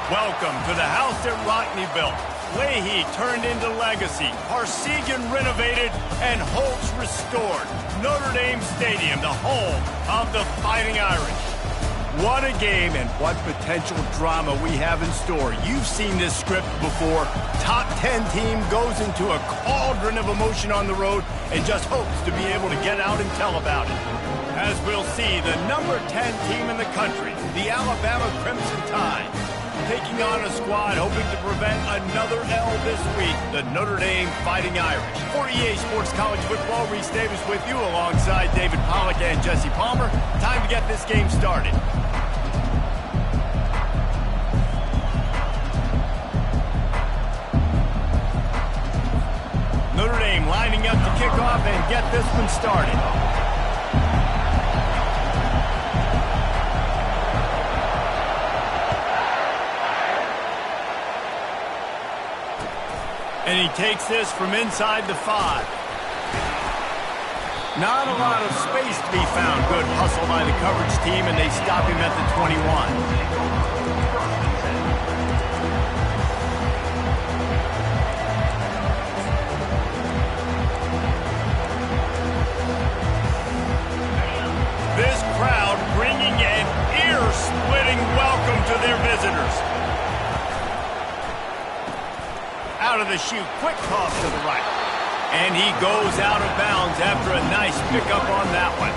Welcome to the house that Rockne built. Leahy turned into legacy, Parsegan renovated, and Holtz restored. Notre Dame Stadium, the home of the Fighting Irish. What a game and what potential drama we have in store. You've seen this script before. Top 10 team goes into a cauldron of emotion on the road and just hopes to be able to get out and tell about it. As we'll see, the number 10 team in the country, the Alabama Crimson Tide, taking on a squad hoping to prevent another L this week, the Notre Dame Fighting Irish. For EA Sports College Football, Reese Davis with you alongside David Pollack and Jesse Palmer. Time to get this game started. Notre Dame lining up to kick off and get this one started. And he takes this from inside the 5. Not a lot of space to be found. Good hustle by the coverage team, and they stop him at the 21. This crowd bringing an ear-splitting welcome to their visitors. Out of the chute, quick toss to the right. And he goes out of bounds after a nice pickup on that one.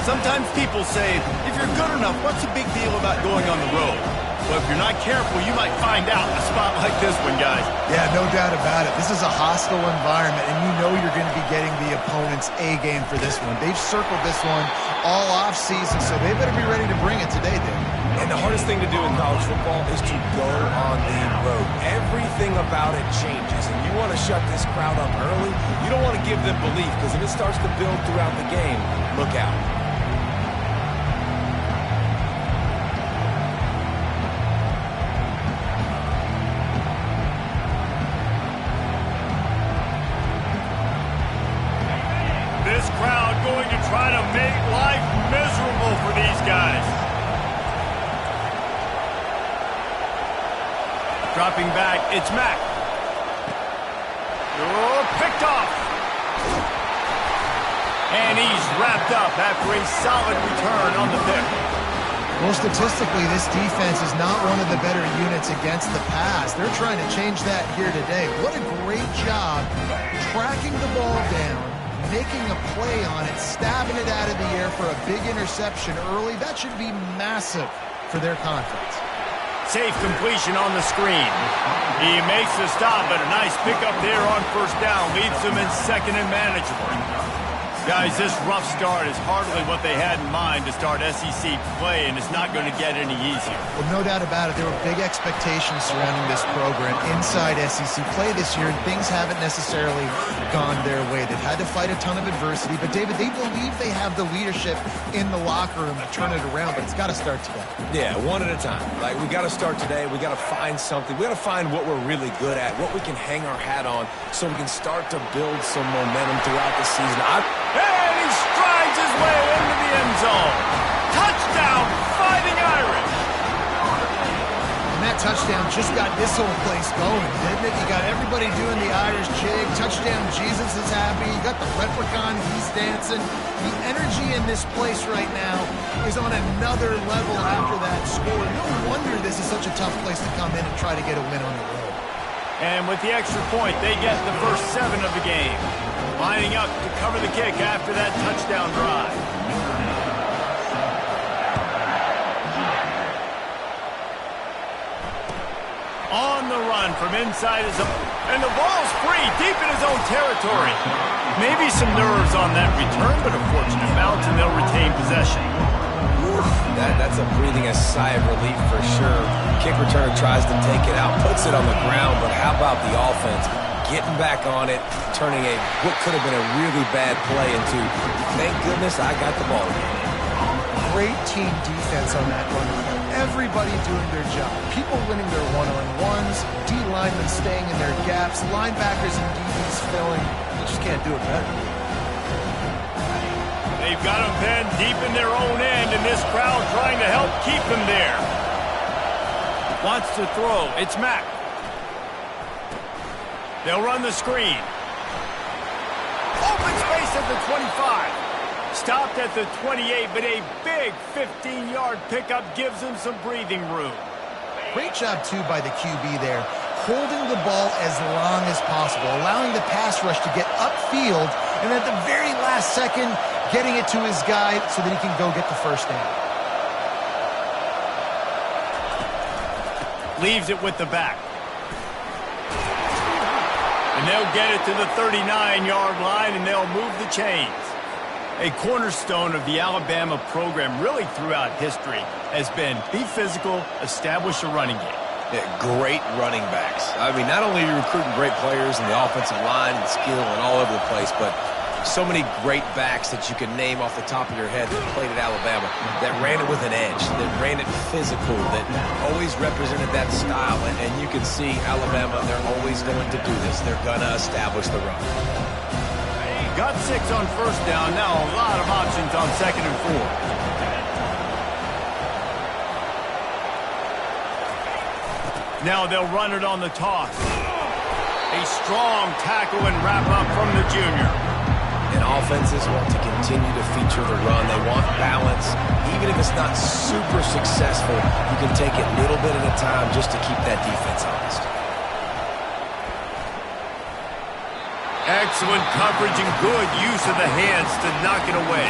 Sometimes people say, if you're good enough, what's the big deal about going on the road? Well, if you're not careful, you might find out in a spot like this one, guys. Yeah, no doubt about it. This is a hostile environment, and you know you're going to be getting the opponent's A game for this one. They've circled this one all off season, so they better be ready to bring it today, Dave. And the hardest thing to do in college football is to go on the road. Everything about it changes, and you want to shut this crowd up early. You don't want to give them belief, because if it starts to build throughout the game, look out. This crowd going to try to make life miserable for these guys. Dropping back, it's Mack. Oh, picked off. And he's wrapped up after a solid return on the pick. Well, statistically, this defense is not one of the better units against the pass. They're trying to change that here today. What a great job tracking the ball down, making a play on it, stabbing it out of the air for a big interception early. That should be massive for their confidence. Safe completion on the screen. He makes the stop, but a nice pickup there on first down. Leaves them in second and manageable. Guys, this rough start is hardly what they had in mind to start SEC play, and it's not going to get any easier. Well, no doubt about it. There were big expectations surrounding this program inside SEC play this year, and things haven't necessarily gone their way. They've had to fight a ton of adversity, but, David, they believe they have the leadership in the locker room to turn it around, but it's got to start today. Yeah, one at a time. Like, we got to start today. We got to find something. We got to find what we're really good at, what we can hang our hat on, so we can start to build some momentum throughout the season. And he strides his way into the end zone. Touchdown, Fighting Irish. And that touchdown just got this whole place going, didn't it? You got everybody doing the Irish jig. Touchdown Jesus is happy. You got the leprechaun, he's dancing. The energy in this place right now is on another level after that score. No wonder this is such a tough place to come in and try to get a win on the road. And with the extra point, they get the first 7 of the game. Lining up to cover the kick after that touchdown drive. On the run from inside his own. And the ball's free, deep in his own territory. Maybe some nerves on that return, but a fortunate bounce, and they'll retain possession. That's a breathing a sigh of relief for sure. Kick return tries to take it out, puts it on the ground, but how about the offense? Getting back on it, turning what could have been a really bad play into, thank goodness I got the ball. Great team defense on that run. Everybody doing their job. People winning their one-on-ones, D linemen staying in their gaps, linebackers and DBs filling. You just can't do it better. They've got them pinned deep in their own end, and this crowd trying to help keep them there. Wants to throw. It's Mack. They'll run the screen. Open space at the 25. Stopped at the 28, but a big 15-yard pickup gives him some breathing room. Great job, too, by the QB there, holding the ball as long as possible, allowing the pass rush to get upfield, and at the very last second, getting it to his guy so that he can go get the first down. Leaves it with the back. And they'll get it to the 39-yard line, and they'll move the chains. A cornerstone of the Alabama program really throughout history has been be physical, establish a running game. Yeah, great running backs. I mean, not only are you recruiting great players in the offensive line and skill and all over the place, but so many great backs that you can name off the top of your head that played at Alabama, that ran it with an edge, that ran it physical, that always represented that style. And you can see Alabama, they're always going to do this. They're going to establish the run. Got 6 on first down. Now a lot of options on 2nd and 4. Now they'll run it on the toss. A strong tackle and wrap up from the junior. And offenses want to continue to feature the run. They want balance. Even if it's not super successful, you can take it little bit at a time just to keep that defense honest. Excellent coverage and good use of the hands to knock it away.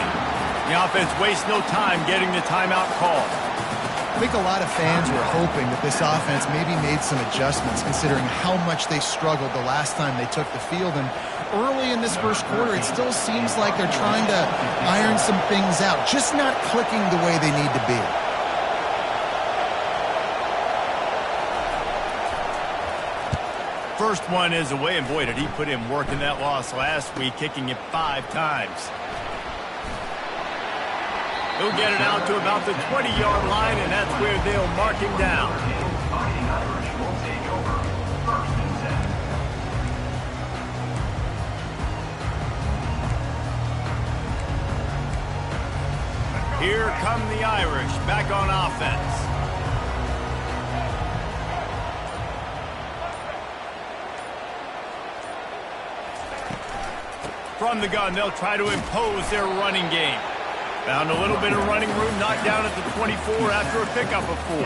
The offense wastes no time getting the timeout call. I think a lot of fans were hoping that this offense maybe made some adjustments considering how much they struggled the last time they took the field. And early in this first quarter, it still seems like they're trying to iron some things out, just not clicking the way they need to be. First one is away, and boy, did he put in work in that loss last week, kicking it 5 times. He'll get it out to about the 20-yard line, and that's where they'll mark him down. Here come the Irish, back on offense. From the gun, they'll try to impose their running game. Found a little bit of running room, knocked down at the 24 after a pickup of 4.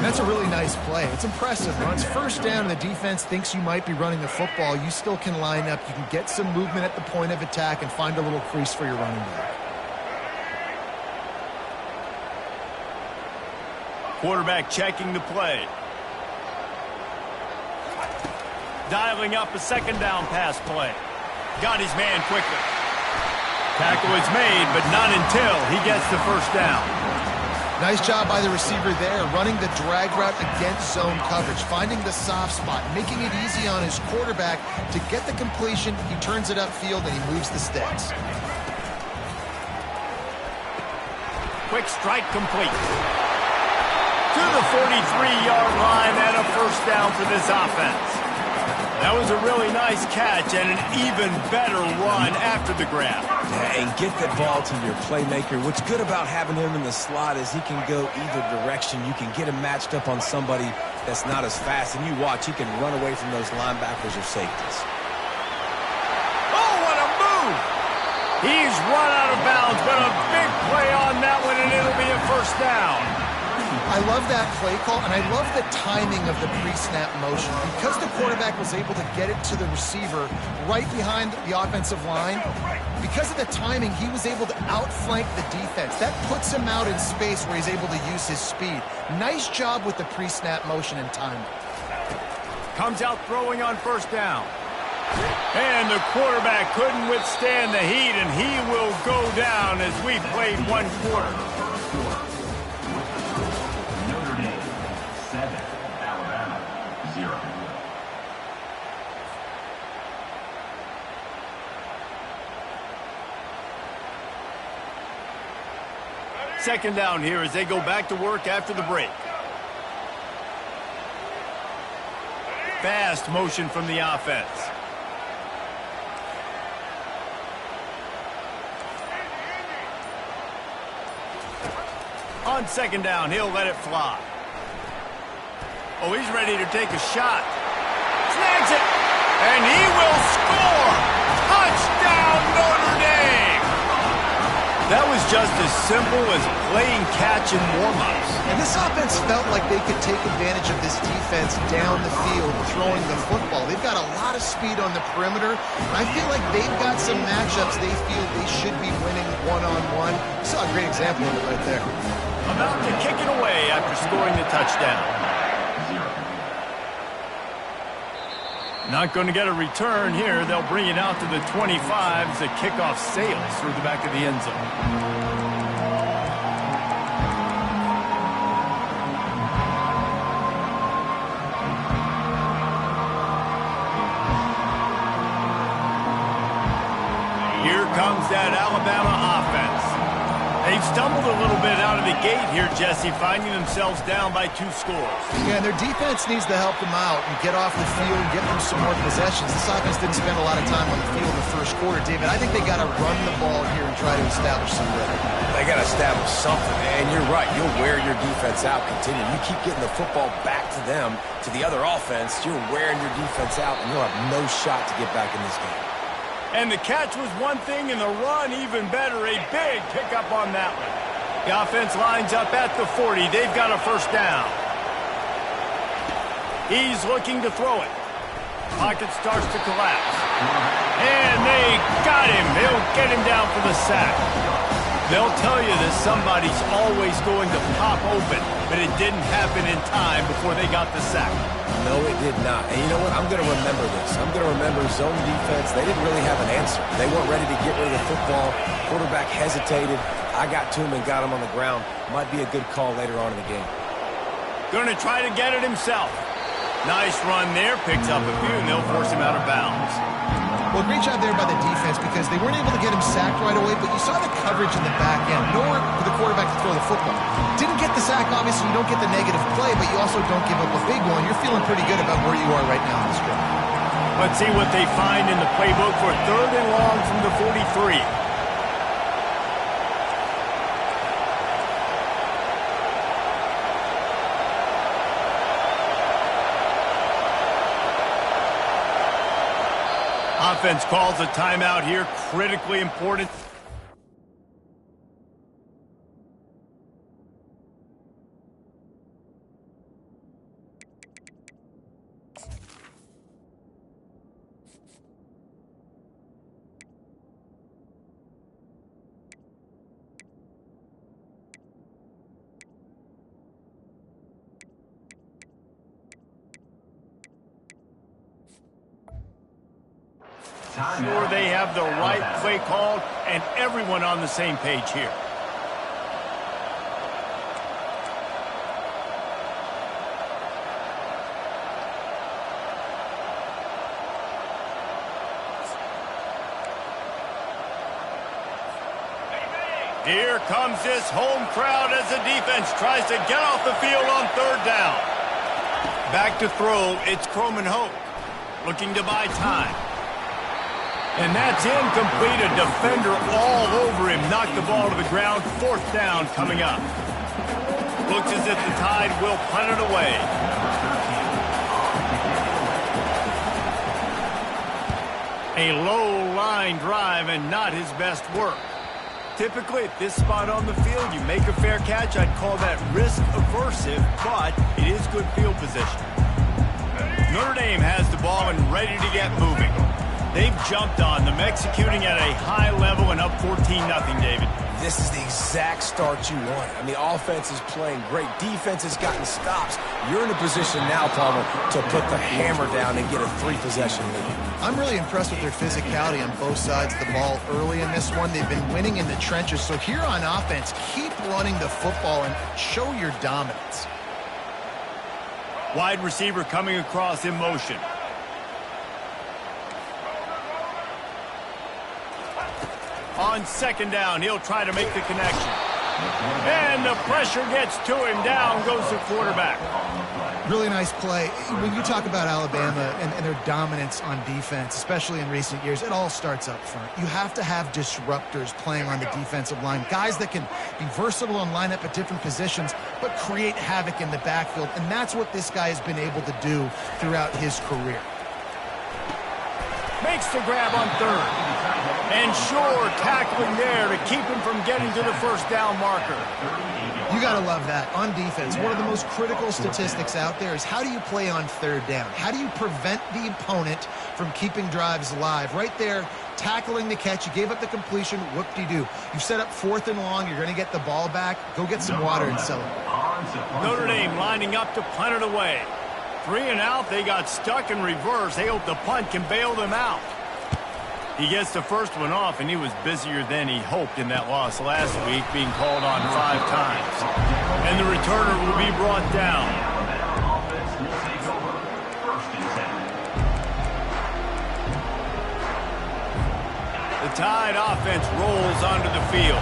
That's a really nice play. It's impressive. When it's first down and the defense thinks you might be running the football, you still can line up. You can get some movement at the point of attack and find a little crease for your running back. Quarterback checking the play. Dialing up a 2nd down pass play. Got his man quickly. Tackle is made, but not until he gets the first down. Nice job by the receiver there, running the drag route against zone coverage, finding the soft spot, making it easy on his quarterback to get the completion. He turns it upfield, and he moves the sticks. Quick strike complete. To the 43-yard line and a first down for this offense. That was a really nice catch and an even better run after the grab. Yeah, and get that ball to your playmaker. What's good about having him in the slot is he can go either direction. You can get him matched up on somebody that's not as fast, and you watch, he can run away from those linebackers or safeties. Oh, what a move! He's run out of bounds, but a big play on that one, and it'll be a first down. I love that play call, and I love the timing of the pre-snap motion. Because the quarterback was able to get it to the receiver right behind the offensive line, because of the timing, he was able to outflank the defense. That puts him out in space where he's able to use his speed. Nice job with the pre-snap motion and timing. Comes out throwing on first down. And the quarterback couldn't withstand the heat, and he will go down as we played 1 quarter. Second down here as they go back to work after the break. Fast motion from the offense. On 2nd down, he'll let it fly. Oh, he's ready to take a shot. Snags it. And he will score. Touchdown, Notre Dame. That was just as simple as playing catch in warm-ups. And this offense felt like they could take advantage of this defense down the field, throwing the football. They've got a lot of speed on the perimeter. I feel like they've got some matchups they feel they should be winning one-on-one. You saw a great example of it right there. About to kick it away after scoring the touchdown. Not going to get a return here. They'll bring it out to the 25 as the kickoff sails through the back of the end zone. Here comes that Alabama offense. They've stumbled a little bit out of the gate here, Jesse, finding themselves down by 2 scores. Yeah, and their defense needs to help them out and get off the field and get them some more possessions. This offense didn't spend a lot of time on the field in the first quarter, David. I think they got to run the ball here and try to establish some rhythm. They got to establish something, and you're right. You'll wear your defense out. Continue. You keep getting the football back to them, to the other offense. You're wearing your defense out, and you'll have no shot to get back in this game. And the catch was one thing, and the run even better. A big pickup on that one. The offense lines up at the 40. They've got a first down. He's looking to throw it. Pocket starts to collapse. And they got him. They'll get him down for the sack. They'll tell you that somebody's always going to pop open, but it didn't happen in time before they got the sack. No, it did not. And you know what? I'm going to remember this. I'm going to remember zone defense. They didn't really have an answer. They weren't ready to get rid of the football. Quarterback hesitated. I got to him and got him on the ground. Might be a good call later on in the game. Going to try to get it himself. Nice run there. Picks up a few, and they'll force him out of bounds. Well, great job there by the defense because they weren't able to get him sacked right away, but you saw the coverage in the back end. Nowhere for the quarterback to throw the football. Didn't get the sack, obviously. You don't get the negative play, but you also don't give up a big one. You're feeling pretty good about where you are right now in this drive. Let's see what they find in the playbook for 3rd and long from the 43. Offense calls a timeout here, critically important. Sure they have the right play called and everyone on the same page here. Here comes this home crowd as the defense tries to get off the field on 3rd down. Back to throw, it's Croman Hope looking to buy time. And that's incomplete. A defender all over him. Knocked the ball to the ground. 4th down coming up. Looks as if the Tide will punt it away. A low line drive and not his best work. Typically at this spot on the field, you make a fair catch. I'd call that risk aversive, but it is good field position. Notre Dame has the ball and ready to get moving. They've jumped on them, executing at a high level and up 14-0, David. This is the exact start you want. I mean, offense is playing great. Defense has gotten stops. You're in a position now, Palmer, to put the hammer down and get a 3-possession lead. I'm really impressed with their physicality on both sides of the ball early in this one. They've been winning in the trenches. So here on offense, keep running the football and show your dominance. Wide receiver coming across in motion. On 2nd down, he'll try to make the connection. And the pressure gets to him. Down goes the quarterback. Really nice play. When you talk about Alabama and their dominance on defense, especially in recent years, it all starts up front. You have to have disruptors playing on the defensive line, guys that can be versatile and line up at different positions, but create havoc in the backfield, and that's what this guy has been able to do throughout his career. Makes the grab on third. And sure, tackling there to keep him from getting to the first down marker. You got to love that. On defense, one of the most critical statistics out there is how do you play on third down? How do you prevent the opponent from keeping drives alive? Right there, tackling the catch. You gave up the completion. Whoop-de-doo. You set up 4th and long. You're going to get the ball back. Go get some water and celebrate. Notre Dame lining up to punt it away. 3 and out. They got stuck in reverse. They hope the punt can bail them out. He gets the first one off, and he was busier than he hoped in that loss last week, being called on 5 times. And the returner will be brought down. The Tide offense rolls onto the field.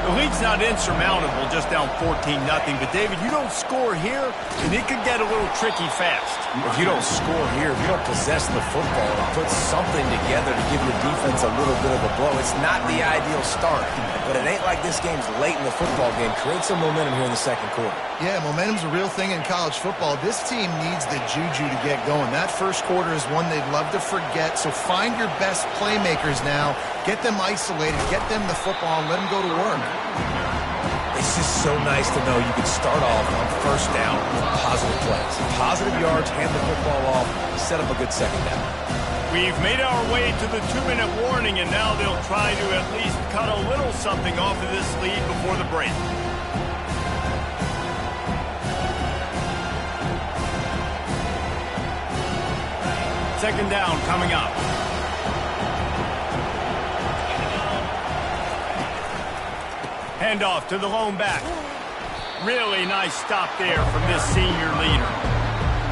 The lead's not insurmountable, just down 14-0. But, David, you don't score here, and it could get a little tricky fast. If you don't score here, if you don't possess the football and put something together to give your defense a little bit of a blow, it's not the ideal start. But it ain't like this game's late in the football game. Create some momentum here in the second quarter. Yeah, momentum's a real thing in college football. This team needs the juju to get going. That first quarter is one they'd love to forget. So find your best playmakers now. Get them isolated. Get them the football and let them go to work. It's just so nice to know you can start off on first down with positive plays. Positive yards, hand the football off, set up a good second down. We've made our way to the 2-minute warning, and now they'll try to at least cut a little something off of this lead before the break. Second down coming up. Handoff to the lone back. Really nice stop there from this senior leader.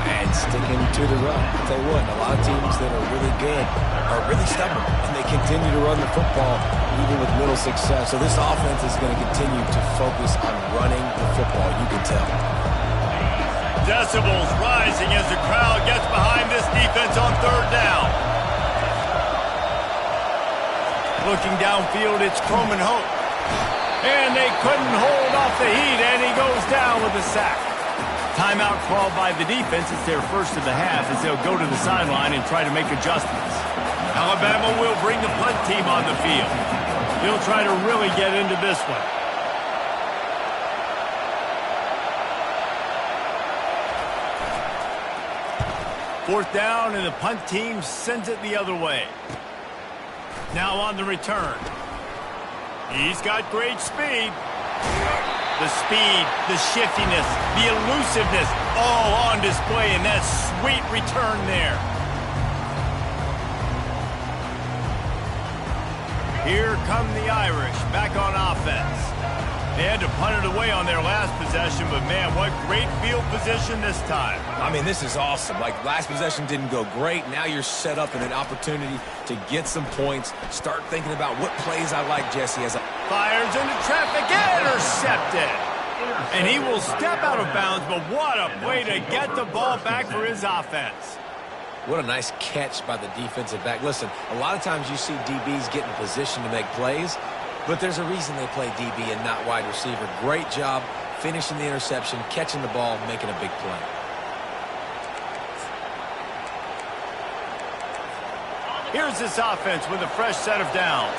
And sticking to the run. I'll tell you what, a lot of teams that are really good are really stubborn, and they continue to run the football even with little success. So this offense is going to continue to focus on running the football, you can tell. Decibels rising as the crowd gets behind this defense on third down. Looking downfield, it's Coleman Hope. And they couldn't hold off the heat, and he goes down with a sack. Timeout called by the defense. It's their first of the half as they'll go to the sideline and try to make adjustments. Alabama will bring the punt team on the field. He'll try to really get into this one. Fourth down, and the punt team sends it the other way. Now on the return. He's got great speed. The speed, the shiftiness, the elusiveness, all on display in that sweet return there. Here come the Irish, back on offense. They had to punt it away on their last possession, but man, what great field position this time. I mean, this is awesome. Like, last possession didn't go great. Now you're set up in an opportunity to get some points. Start thinking about what plays I like, Jesse, as I... Fires into traffic, intercepted. And he will step out of bounds, but what a way to get the ball back for his offense. What a nice catch by the defensive back. Listen, a lot of times you see DBs get in position to make plays, but there's a reason they play DB and not wide receiver. Great job finishing the interception, catching the ball, making a big play. Here's this offense with a fresh set of downs.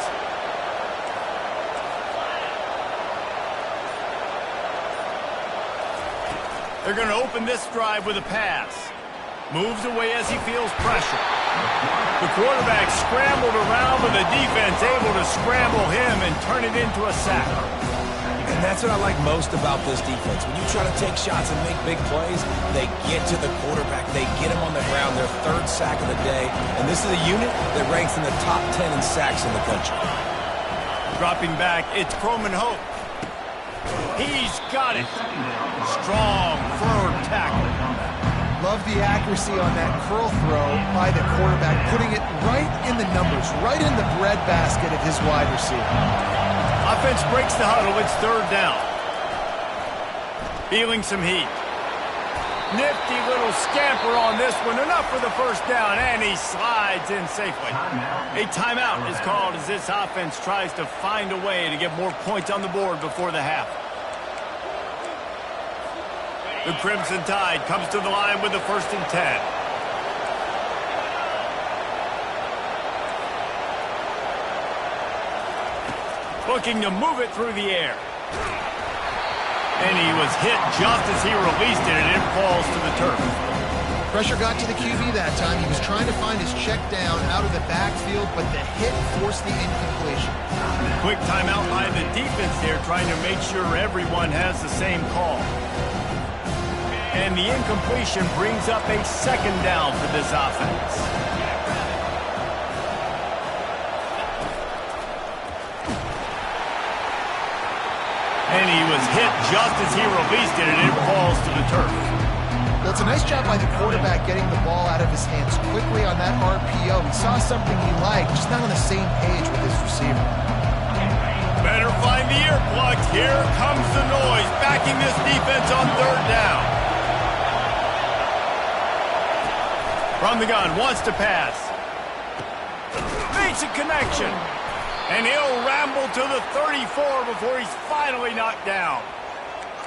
They're going to open this drive with a pass. Moves away as he feels pressure. The quarterback scrambled around, but the defense able to scramble him and turn it into a sack. And that's what I like most about this defense. When you try to take shots and make big plays, they get to the quarterback. They get him on the ground. Their third sack of the day. And this is a unit that ranks in the top 10 in sacks in the country. Dropping back, it's Croman Hope. He's got it. Strong, firm tackle. Love the accuracy on that curl throw by the quarterback, putting it right in the numbers, right in the breadbasket of his wide receiver. Offense breaks the huddle. It's third down. Feeling some heat. Nifty little scamper on this one. Enough for the first down, and he slides in safely. A timeout is called as this offense tries to find a way to get more points on the board before the half. The Crimson Tide comes to the line with the 1st and 10. Looking to move it through the air. And he was hit just as he released it, and it falls to the turf. Pressure got to the QB that time. He was trying to find his check down out of the backfield, but the hit forced the incompletion. Quick timeout by the defense there, trying to make sure everyone has the same call. And the incompletion brings up a 2nd down for this offense. And he was hit just as he released it, and it falls to the turf. Well, it's a nice job by the quarterback getting the ball out of his hands quickly on that RPO. He saw something he liked, just not on the same page with his receiver. Better find the earplugs. Here comes the noise, backing this defense on 3rd down. From the gun, wants to pass. Makes a connection. And he'll ramble to the 34 before he's finally knocked down.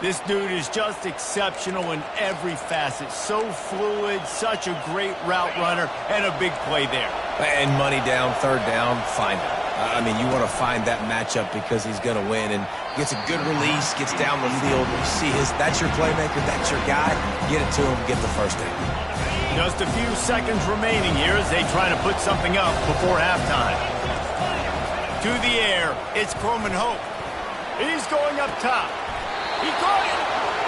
This dude is just exceptional in every facet. So fluid, such a great route runner, and a big play there. And money down, 3rd down, find him. I mean, you want to find that matchup because he's going to win. And gets a good release, gets down the field. You see that's your playmaker, that's your guy. Get it to him, get the 1st down. Just a few seconds remaining here as they try to put something up before halftime. To the air, it's Croman Hope. He's going up top. He caught it.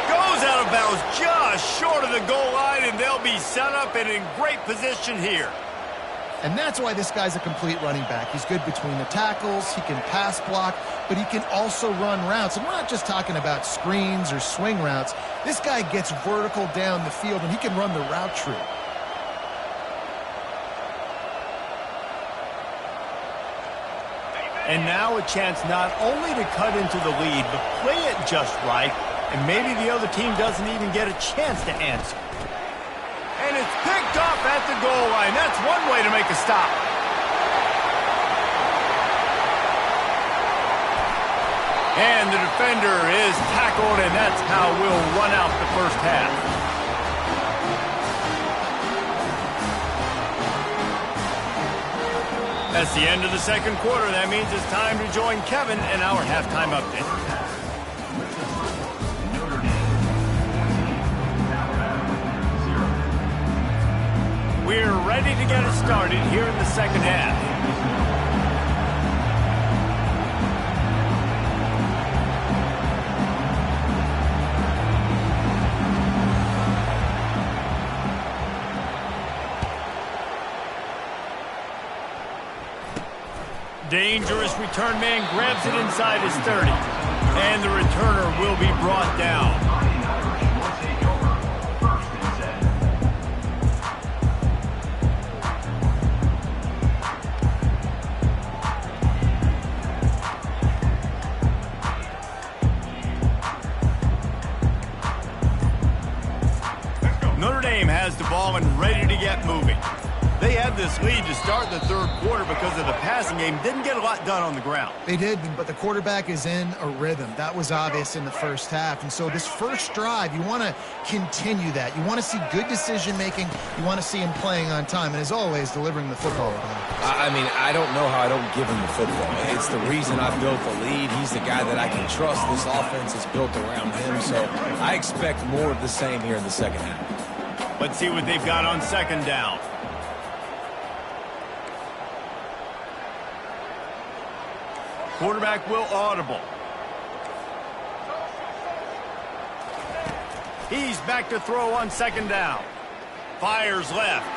Goes out of bounds just short of the goal line, and they'll be set up and in great position here. And that's why this guy's a complete running back. He's good between the tackles, he can pass block, but he can also run routes. And we're not just talking about screens or swing routes. This guy gets vertical down the field, and he can run the route tree. And now a chance not only to cut into the lead, but play it just right, and maybe the other team doesn't even get a chance to answer. And it's picked off at the goal line. That's one way to make a stop. And the defender is tackled, and that's how we'll run out the first half. That's the end of the 2nd quarter. That means it's time to join Kevin in our halftime update. We're ready to get it started here in the 2nd half. Dangerous return man grabs it inside his 30. And the returner will be brought down. Notre Dame has the ball and ready to get moving. They had this lead to start the 3rd quarter because of the passing game. Didn't get a lot done on the ground. They did, but the quarterback is in a rhythm. That was obvious in the 1st half. And so this first drive, you want to continue that. You want to see good decision-making. You want to see him playing on time. And as always, delivering the football. I mean, I don't know how I don't give him the football. It's the reason I built the lead. He's the guy that I can trust. This offense is built around him. So I expect more of the same here in the 2nd half. Let's see what they've got on 2nd down. Quarterback will audible. He's back to throw on 2nd down. Fires left.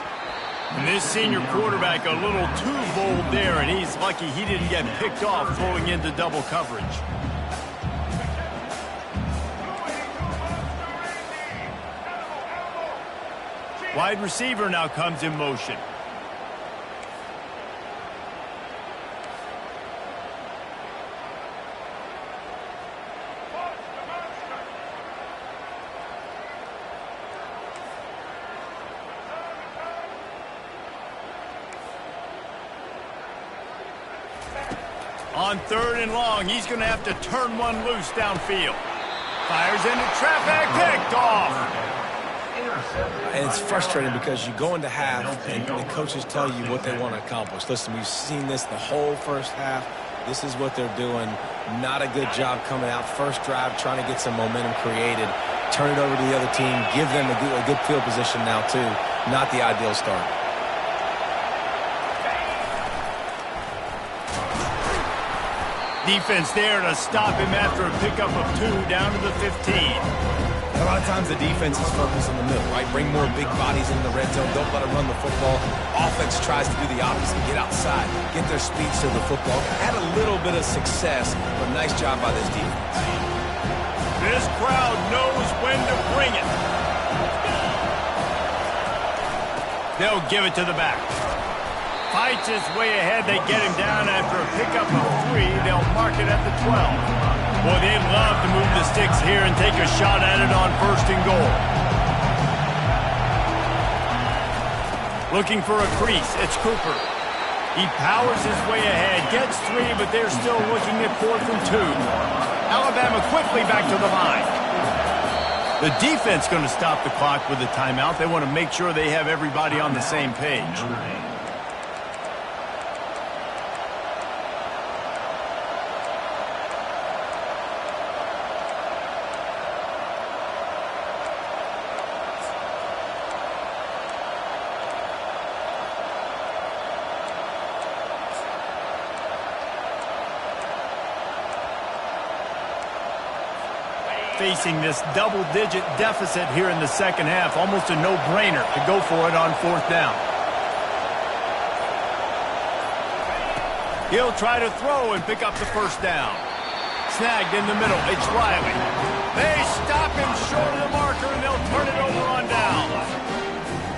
And this senior quarterback a little too bold there, and he's lucky he didn't get picked off throwing into double coverage. Wide receiver now comes in motion. On 3rd and long, he's going to have to turn one loose downfield. Fires into traffic, picked off. And it's frustrating because you go into half and the coaches tell you what they want to accomplish. Listen, we've seen this the whole first half. This is what they're doing. Not a good job coming out. First drive, trying to get some momentum created. Turn it over to the other team. Give them a good field position now, too. Not the ideal start. Defense there to stop him after a pickup of 2 down to the 15. A lot of times the defense is focused on the middle, right? Bring more big bodies into the red zone. Don't let them run the football. Offense tries to do the opposite. Get outside. Get their speeds to the football. Had a little bit of success, but nice job by this defense. This crowd knows when to bring it. They'll give it to the back. Fights his way ahead. They get him down after a pickup of 3. They'll mark it at the 12. Boy, they'd love to move the sticks here and take a shot at it on 1st and goal. Looking for a crease. It's Cooper. He powers his way ahead. Gets 3, but they're still looking at 4th and 2. Alabama quickly back to the line. The defense going to stop the clock with a timeout. They want to make sure they have everybody on the same page. Facing this double-digit deficit here in the second half, almost a no-brainer to go for it on 4th down. He'll try to throw and pick up the 1st down. Snagged in the middle, it's Riley. They stop him short of the marker, and they'll turn it over on down.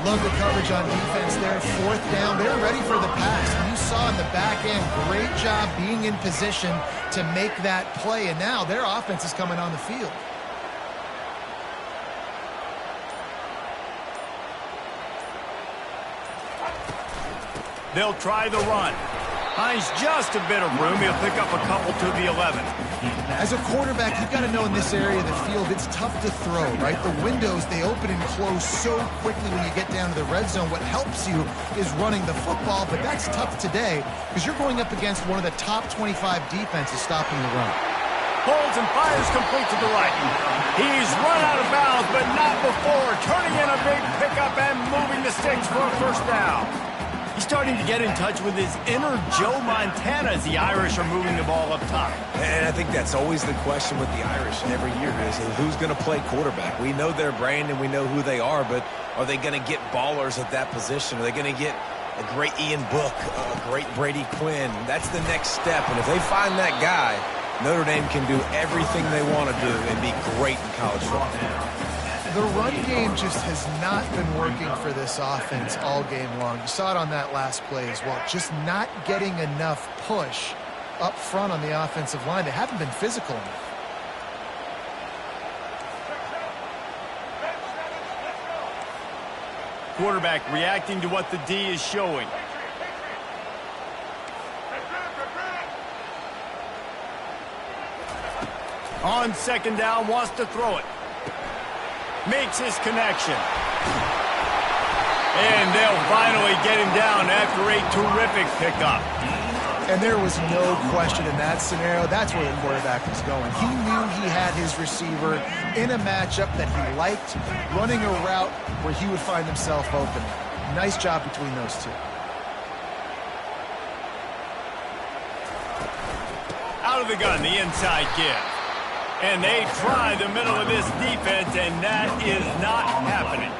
Love the coverage on defense there. 4th down, they're ready for the pass. You saw in the back end, great job being in position to make that play, and now their offense is coming on the field. They'll try the run. Finds just a bit of room. He'll pick up a couple to the 11. As a quarterback, you've got to know in this area of the field, it's tough to throw, right? The windows, they open and close so quickly when you get down to the red zone. What helps you is running the football, but that's tough today because you're going up against one of the top 25 defenses stopping the run. Holds and fires complete to the right. He's run out of bounds, but not before. Turning in a big pickup and moving the sticks for a 1st down. He's starting to get in touch with his inner Joe Montana as the Irish are moving the ball up top. And I think that's always the question with the Irish every year is who's going to play quarterback. We know their brand and we know who they are, but are they going to get ballers at that position? Are they going to get a great Ian Book, a great Brady Quinn? That's the next step, and if they find that guy, Notre Dame can do everything they want to do and be great in college football. The run game just has not been working for this offense all game long. You saw it on that last play as well. Just not getting enough push up front on the offensive line. They haven't been physical enough. Quarterback reacting to what the D is showing. On 2nd down, wants to throw it. Makes his connection. And they'll finally get him down after a terrific pickup. And there was no question in that scenario. That's where the quarterback was going. He knew he had his receiver in a matchup that he liked, running a route where he would find himself open. Nice job between those two. Out of the gun, the inside give. And they try the middle of this defense, and that is not happening.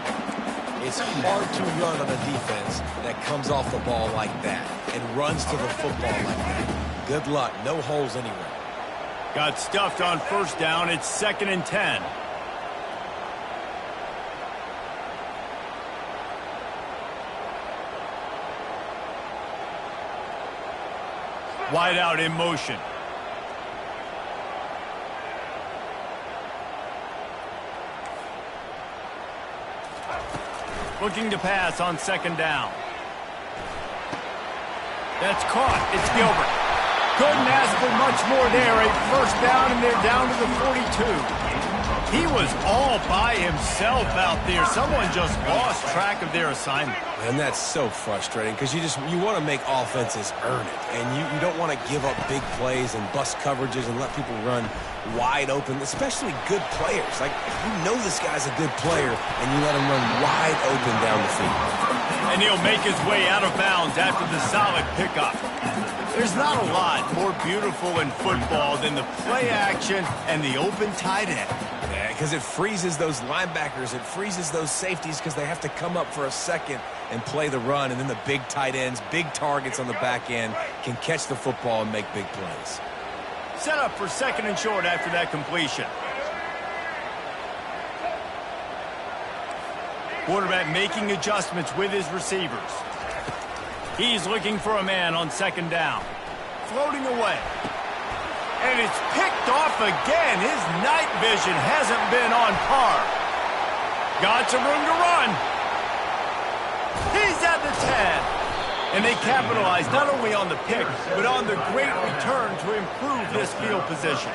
It's hard to run on a defense that comes off the ball like that and runs to the football like that. Good luck. No holes anywhere. Got stuffed on 1st down. It's 2nd and 10. Wide out in motion. Looking to pass on 2nd down. That's caught. It's Gilbert. Couldn't ask for much more there. A first down, and they're down to the 42. He was all by himself out there. Someone just lost track of their assignment. And that's so frustrating because you want to make offenses earn it. And you don't want to give up big plays and bust coverages and let people run wide open, especially good players. Like, you know this guy's a good player, and you let him run wide open down the field. And he'll make his way out of bounds after the solid pickup. There's not a lot more beautiful in football than the play action and the open tight end. Yeah, because it freezes those linebackers. It freezes those safeties because they have to come up for a second and play the run. And then the big tight ends, big targets on the back end can catch the football and make big plays. Set up for second and short after that completion. Quarterback making adjustments with his receivers. He's looking for a man on second down. Floating away. And it's picked off again. His night vision hasn't been on par. Got some room to run. He's at the 10. And they capitalize not only on the pick, but on the great return to improve this field position.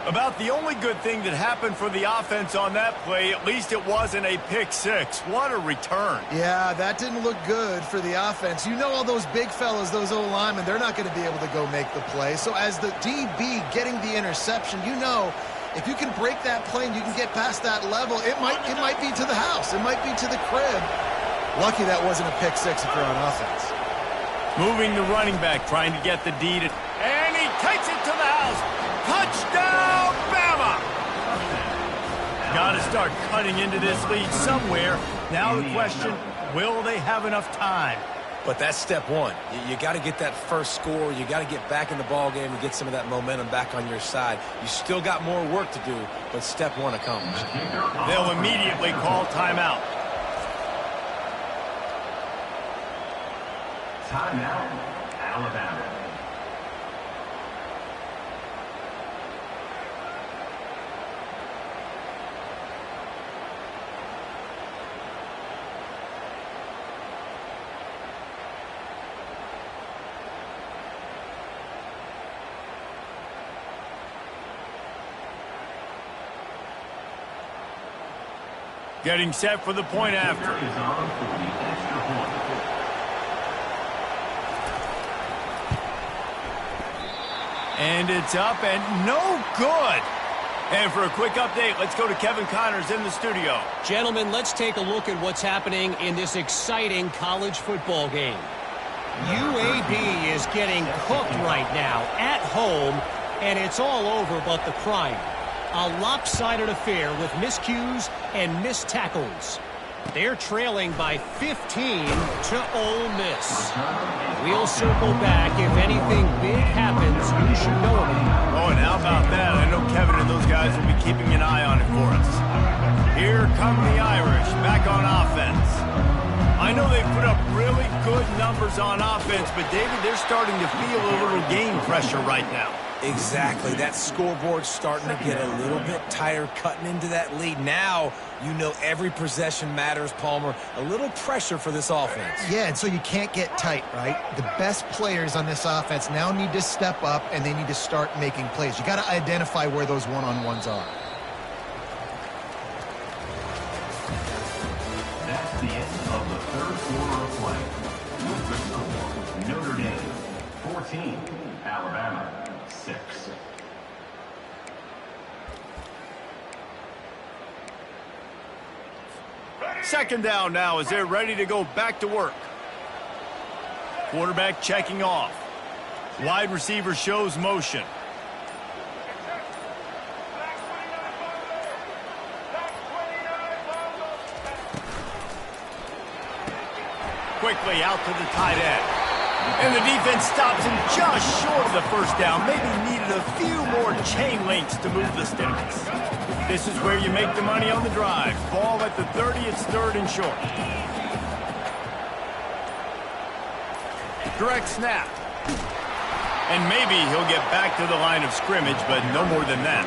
About the only good thing that happened for the offense on that play, at least it wasn't a pick six. What a return. Yeah, that didn't look good for the offense. You know all those big fellas, those O-linemen, they're not going to be able to go make the play. So as the DB getting the interception, you know if you can break that play and you can get past that level, it might be to the house. It might be to the crib. Lucky that wasn't a pick six if you're on offense. Moving the running back, trying to get the D to... And he takes it to the house. Touchdown, Bama! Got to start cutting into this lead somewhere. Now the question, will they have enough time? But that's step one. You got to get that first score. You got to get back in the ball game and get some of that momentum back on your side. You still got more work to do, but step one accomplished. They'll immediately call timeout. Timeout, Alabama. Getting set for the point after. And it's up and no good. And for a quick update, let's go to Kevin Connors in the studio. Gentlemen, let's take a look at what's happening in this exciting college football game. UAB is getting cooked right now at home, and it's all over but the crying. A lopsided affair with miscues and missed tackles. They're trailing by 15 to Ole Miss. We'll circle back. If anything big happens, you should know about it. Oh, and how about that? I know Kevin and those guys will be keeping an eye on it for us. Here come the Irish back on offense. I know they put up really good numbers on offense, but David, they're starting to feel a little game pressure right now. Exactly. That scoreboard's starting to get a little bit tired cutting into that lead. Now, you know every possession matters, Palmer. A little pressure for this offense. Yeah, and so you can't get tight, right? The best players on this offense now need to step up, and they need to start making plays. You got to identify where those one-on-ones are. That's the end of the third quarter of play. With the score, Notre Dame 14, Alabama 6. Second down now as they're ready to go back to work. Quarterback checking off. Wide receiver shows motion. Quickly out to the tight end. And the defense stops him just short of the first down. Maybe needed a few more chain links to move the sticks. This is where you make the money on the drive. Ball at the 30, it's third and short. Direct snap. And maybe he'll get back to the line of scrimmage, but no more than that.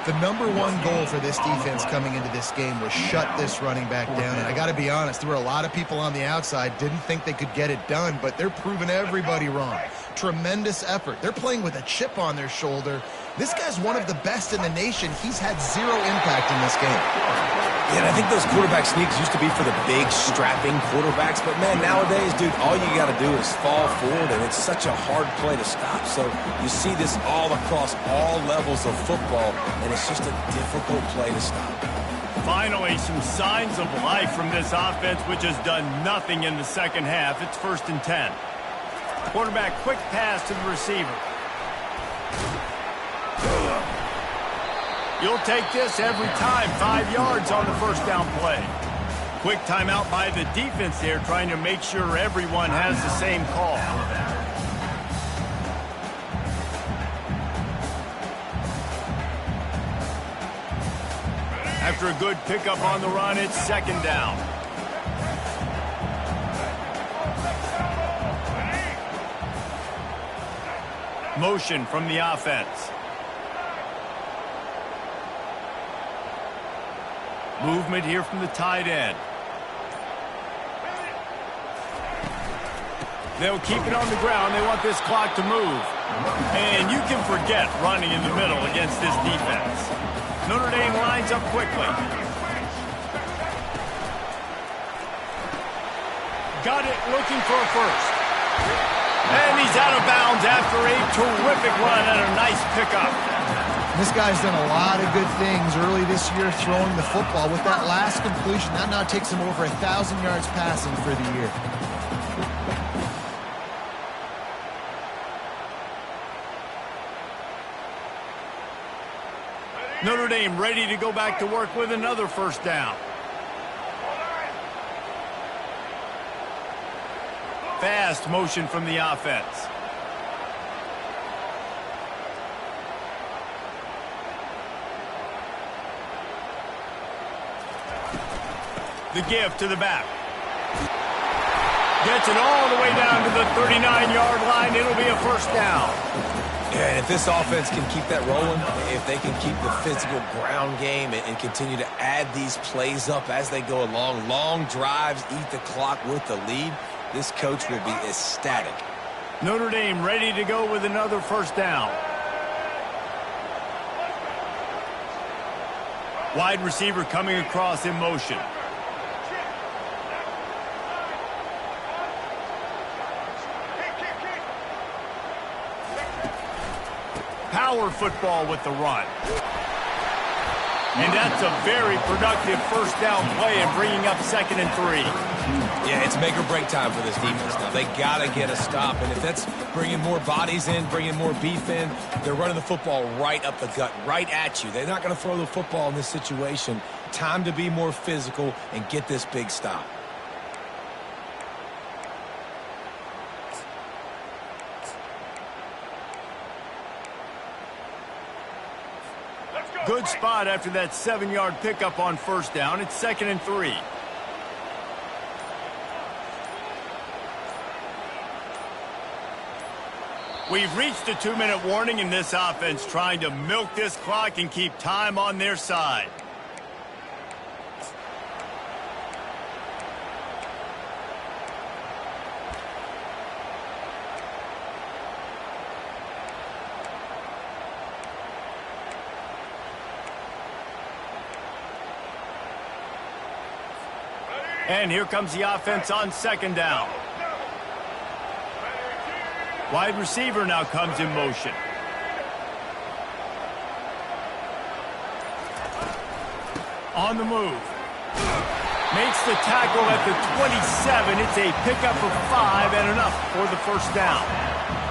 The number one goal for this defense coming into this game was shut this running back down. And I got to be honest, there were a lot of people on the outside didn't think they could get it done, but they're proving everybody wrong. Tremendous effort. They're playing with a chip on their shoulder. This guy's one of the best in the nation. He's had zero impact in this game. Yeah, and I think those quarterback sneaks used to be for the big, strapping quarterbacks. But, man, nowadays, dude, all you got to do is fall forward, and it's such a hard play to stop. So you see this all across all levels of football, and it's just a difficult play to stop. Finally, some signs of life from this offense, which has done nothing in the second half. It's 1st and 10. Quarterback, quick pass to the receiver. You'll take this every time. 5 yards on the first down play. Quick timeout by the defense there, trying to make sure everyone has the same call. After a good pickup on the run, it's 2nd down. Motion from the offense. Movement here from the tight end. They'll keep it on the ground. They want this clock to move. And you can forget running in the middle against this defense. Notre Dame lines up quickly. Got it, looking for a first. And he's out of bounds after a terrific run and a nice pickup. This guy's done a lot of good things early this year throwing the football. With that last completion, that now takes him over 1,000 yards passing for the year. Notre Dame ready to go back to work with another first down. Fast motion from the offense. The give to the back. Gets it all the way down to the 39-yard line. It'll be a first down. Yeah, and if this offense can keep that rolling, if they can keep the physical ground game and continue to add these plays up as they go along, long drives, eat the clock with the lead, this coach will be ecstatic. Notre Dame ready to go with another first down. Wide receiver coming across in motion. Power football with the run. And that's a very productive first down play and bringing up 2nd and 3. Yeah, it's make or break time for this defense now. They got to get a stop, and if that's bringing more bodies in, bringing more beef in, they're running the football right up the gut, right at you. They're not going to throw the football in this situation. Time to be more physical and get this big stop. Good spot after that 7-yard pickup on first down. It's 2nd and 3. We've reached a 2-minute warning in this offense, trying to milk this clock and keep time on their side. And here comes the offense on 2nd down. Wide receiver now comes in motion. On the move. Makes the tackle at the 27. It's a pickup of 5 and enough for the first down.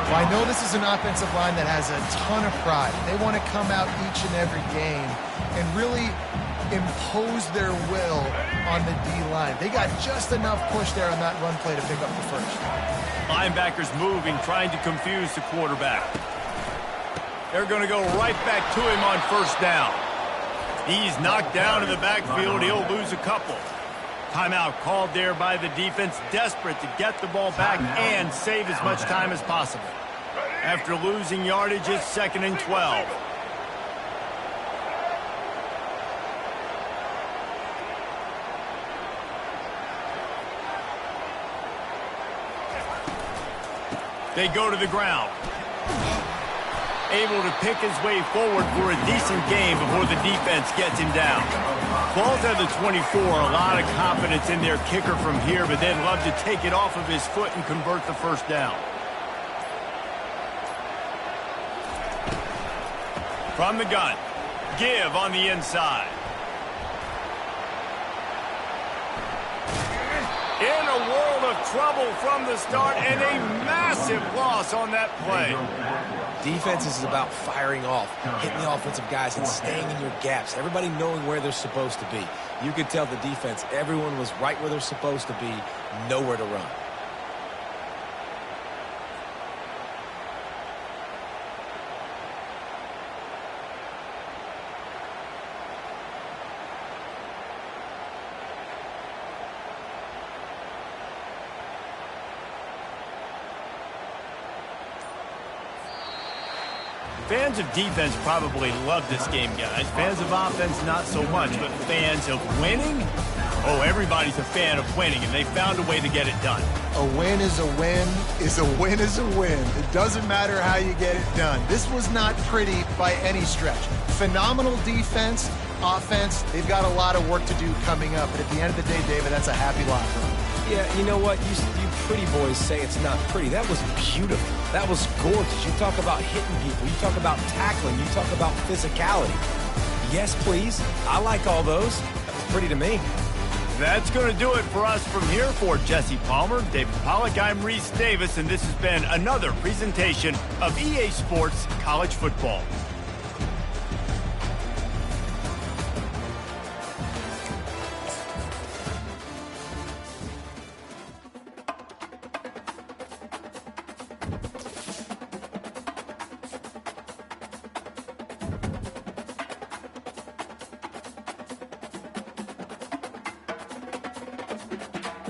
Well, I know this is an offensive line that has a ton of pride. They want to come out each and every game and really impose their will on the D-line. They got just enough push there on that run play to pick up the first. Linebackers moving, trying to confuse the quarterback. They're going to go right back to him on first down. He's knocked down in the backfield. He'll lose a couple. Timeout called there by the defense, desperate to get the ball back and save as much time as possible. After losing yardage, it's 2nd and 12. They go to the ground. Able to pick his way forward for a decent game before the defense gets him down. Ball's at the 24. A lot of confidence in their kicker from here, but they'd love to take it off of his foot and convert the first down. From the gun. Give on the inside. In a world of trouble from the start, and a massive loss on that play. Defense is about firing off, hitting the offensive guys and staying in your gaps. Everybody knowing where they're supposed to be. You could tell the defense, everyone was right where they're supposed to be, nowhere to run. Fans of defense probably love this game, guys. Fans of offense, not so much. But fans of winning? Oh, everybody's a fan of winning, and they found a way to get it done. A win is a win is a win is a win. It doesn't matter how you get it done. This was not pretty by any stretch. Phenomenal defense, offense. They've got a lot of work to do coming up. But at the end of the day, David, that's a happy locker room. Yeah, you know what? You pretty boys say it's not pretty. That was beautiful. That was gorgeous. You talk about hitting people. You talk about tackling. You talk about physicality. Yes, please. I like all those. That was pretty to me. That's going to do it for us from here. For Jesse Palmer, David Pollack, I'm Reese Davis, and this has been another presentation of EA Sports College Football.